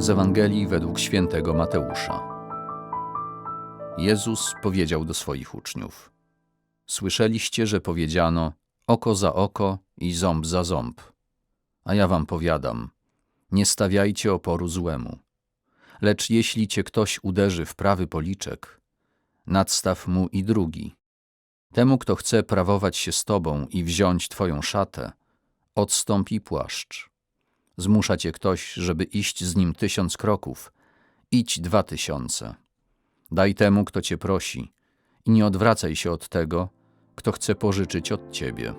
Z Ewangelii według świętego Mateusza. Jezus powiedział do swoich uczniów: Słyszeliście, że powiedziano: oko za oko i ząb za ząb. A ja wam powiadam: nie stawiajcie oporu złemu. Lecz jeśli cię ktoś uderzy w prawy policzek, nadstaw mu i drugi. Temu, kto chce prawować się z tobą i wziąć twoją szatę, odstąp i płaszcz. Zmusza cię ktoś, żeby iść z nim 1000 kroków, idź 2000. Daj temu, kto cię prosi, i nie odwracaj się od tego, kto chce pożyczyć od ciebie.